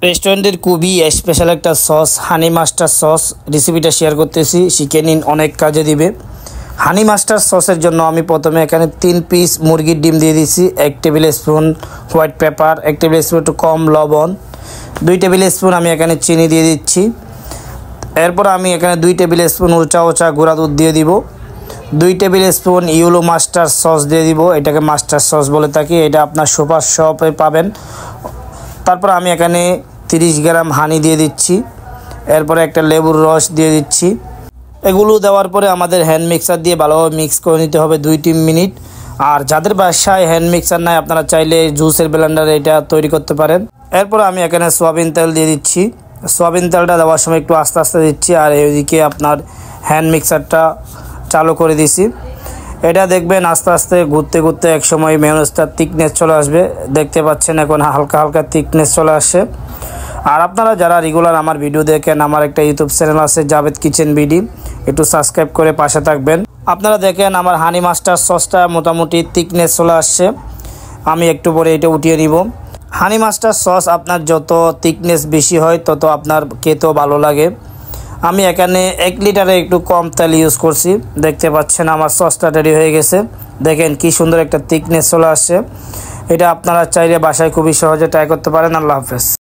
রেস্টুরেন্টের খুবই স্পেশাল একটা সস হানি মাস্টার সস রেসিপিটা শেয়ার করতেছি, শিখে নিন, অনেক কাজে দিবে। হানি মাস্টার সসের জন্য আমি প্রথমে এখানে 3 পিস মুরগির ডিম দিয়ে দিচ্ছি, 1 table spoon white paper, 1 table spoon একটু কম লবণ, 2 টেবিল স্পুন আমি এখানে চিনি দিয়ে দিচ্ছি। এরপর আমি এখানে 2 টেবিল স্পুন উঁচা গুঁড়া দুধ দিয়ে দিব, 2 table spoon yellow master sauce দিয়ে দিব, এটাকে মাস্টার সস বলে থাকি, এটা আপনার সুপার শপে পাবেন। তারপর আমি এখানে 30 গ্রাম হানি দিয়ে দিচ্ছি, এরপরে একটা লেবুর রস দিয়ে দিচ্ছি। এগুলো দেওয়ার পরে আমাদের হ্যান্ড মিক্সার দিয়ে ভালোভাবে মিক্স করে নিতে হবে 2-3 মিনিট। আর যাদের বাসায় হ্যান্ড মিক্সার নাই, আপনারা চাইলে জুসের ব্লেন্ডারে এটা তৈরি করতে পারেন। এরপর আমি এখানে সয়াবিন তেল দিয়ে দিচ্ছি, সয়াবিন তেলটা দেওয়ার সময় একটু আস্তে আস্তে দিচ্ছি। আর এদিকে আপনার হ্যান্ড মিক্সারটা চালু করে দিছি। এটা দেখবেন আস্তে আস্তে ঘুরতে এক সময় মেয়োনেজটার থিকনেস চলে আসবে, দেখতে পাচ্ছেন এখন হালকা থিকনেস চলে আসে। আর আপনারা যারা রেগুলার আমার ভিডিও দেখেন, আমার একটা ইউটিউব চ্যানেল আছে জাভেদ কিচেন বিডি, একটু সাবস্ক্রাইব করে পাশে থাকবেন। আপনারা দেখেন আমার হানি মাস্টার সসটা মোটামুটি থিকনেস চলে আসছে, আমি একটু পরে এটা উঠিয়ে নিব। হানি মাস্টার সস আপনার যত থিকনেস বেশি হয় তত আপনার খেতেও ভালো লাগে। আমি এখানে 1 লিটারে একটু কম তেল ইউজ করছি, দেখতে পাচ্ছেন আমার সসটা রেডি হয়ে গেছে। দেখেন কি সুন্দর একটা থিকনেস চলে আসছে। এটা আপনারা চাইলে বাসায় খুবই সহজে ট্রাই করতে পারেন। আল্লাহ হাফেজ।